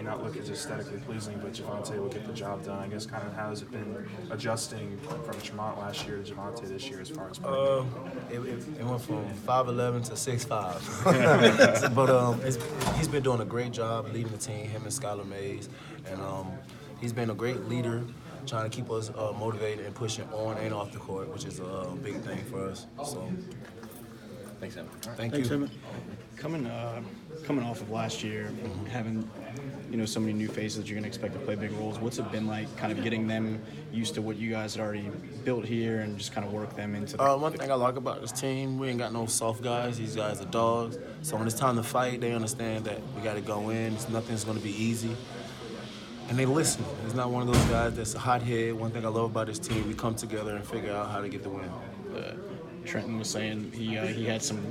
not look as aesthetically pleasing, but Javante will get the job done. I guess kind of how has it been adjusting from Tremont last year to Javante this year as far as playing? It went from 5'11" to 6'5". But he's been doing a great job leading the team, him and Skylar Mays. And he's been a great leader, trying to keep us motivated and pushing on and off the court, which is a big thing for us. So, Thanks, Emmitt. Thanks, Thanks, you. Emmitt. Coming off of last year, having so many new faces that you're going to expect to play big roles, what's it been like kind of getting them used to what you guys had already built here and just kind of work them into the One thing I like about this team, we ain't got no soft guys. These guys are dogs. So when it's time to fight, they understand that we got to go in. Nothing's going to be easy. And they listen. It's not one of those guys that's a hothead. One thing I love about this team, we come together and figure out how to get the win. Trendon was saying he had some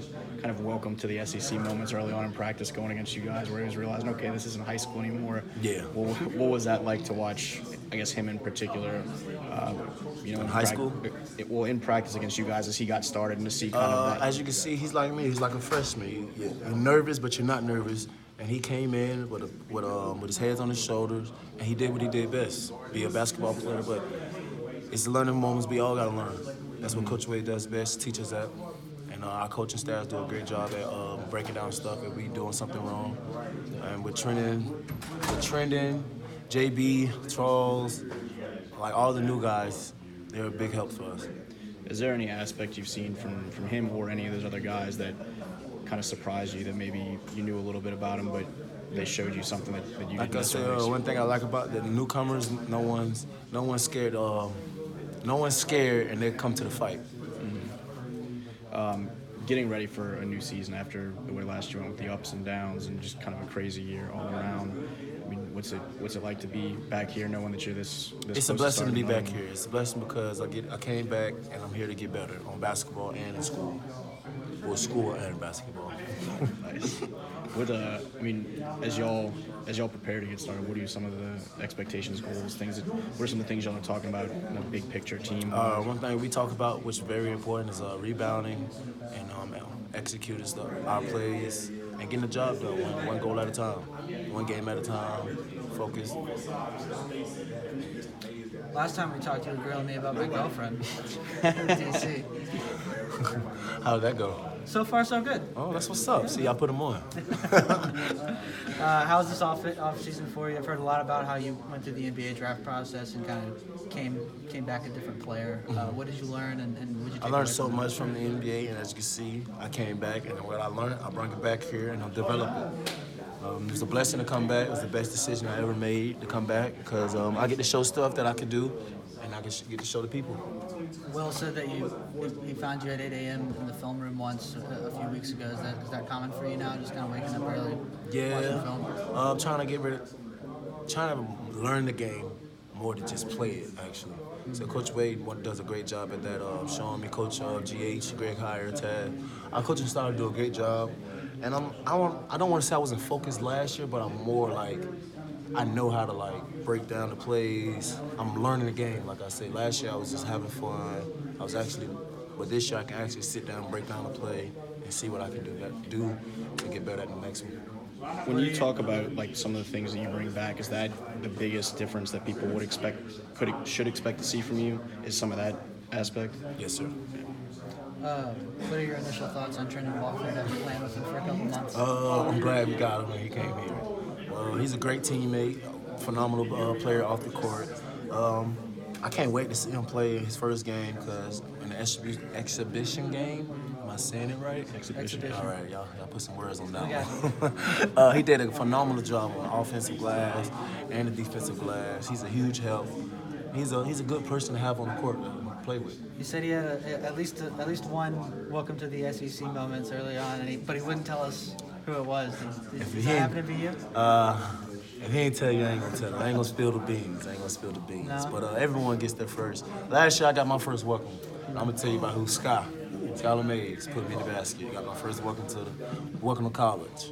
kind of welcome to the SEC moments early on in practice going against you guys where he was realizing, okay, this isn't high school anymore. Yeah. What was that like to watch, I guess, him in particular, in high school? In practice against you guys as he got started and to see kind of that. As you can see, he's like me. He's like a freshman. You're nervous, but you're not nervous. And he came in with his head on his shoulders, and he did what he did best, be a basketball player. But it's the learning moments we all got to learn. That's what Coach Wade does best, teaches that. And our coaching staff do a great job at breaking down stuff if we doing something wrong. And with Trendon, JB, Charles, like all the new guys, they're a big help for us. Is there any aspect you've seen from him or any of those other guys that kind of surprised you that maybe you knew a little bit about him, but they showed you something that you didn't Like I said, necessarily one thing I like about the newcomers, no one's scared. No one's scared, and they come to the fight. Getting ready for a new season after the way last year went with the ups and downs and just kind of a crazy year all around. I mean, what's it like to be back here, knowing that you're this It's a close blessing to be starting back here. It's a blessing because I came back and I'm here to get better on basketball and in school. Well, school and basketball. Nice. As y'all prepare to get started, what are some of the expectations, goals, what are some of the things y'all are talking about in a big picture team? One thing we talk about, which is very important, is rebounding and executing our plays and getting the job done one goal at a time, one game at a time, focus. Last time we talked, you were grilling me about my girlfriend in DC. How did that go? So far, so good. Oh, that's what's up. See, I put them on. How's this off season for you? I've heard a lot about how you went through the NBA draft process and kind of came back a different player. What did you learn and what did you take I learned away so from much from the NBA, and as you can see, I came back, and what I learned, I brought it back here, and I'll develop it. It was a blessing to come back. It was the best decision I ever made to come back because I get to show stuff that I could do, and I get to show the people. Will said that he found you at 8 a.m. in the film room once a few weeks ago. Is that common for you now, just kind of waking up early, watching film? I'm trying to learn the game more than just play it, actually. So Coach Wade does a great job at that, showing me Coach GH, Greg Heyer, Tad. Our coaching staff do a great job. And I don't want to say I wasn't focused last year, but I'm more like, I know how to break down the plays. I'm learning the game, like I said. Last year I was just having fun. But this year I can actually sit down and break down the play and see what I can do to get better at the next one. When you talk about some of the things that you bring back, is that the biggest difference that people should expect to see from you? Is some of that aspect? Yes, sir. What are your initial thoughts on Trendon Watford after playing with him for a couple months? I'm glad we got him when he came here. He's a great teammate, phenomenal player off the court. I can't wait to see him play his first game because in the exhibition game, am I saying it right? Exhibition. All right, y'all put some words on that one. He did a phenomenal job on the offensive glass and the defensive glass. He's a huge help. He's a good person to have on the court to play with. You said he had at least one welcome to the SEC moments early on, but he wouldn't tell us who it was. Does that happen to be you? If he ain't tell you, I ain't gonna tell you. I ain't gonna spill the beans. No. But everyone gets their first. Last year I got my first welcome. I'm gonna tell you about who Skylar Mays put me in the basket. Got my first welcome to college.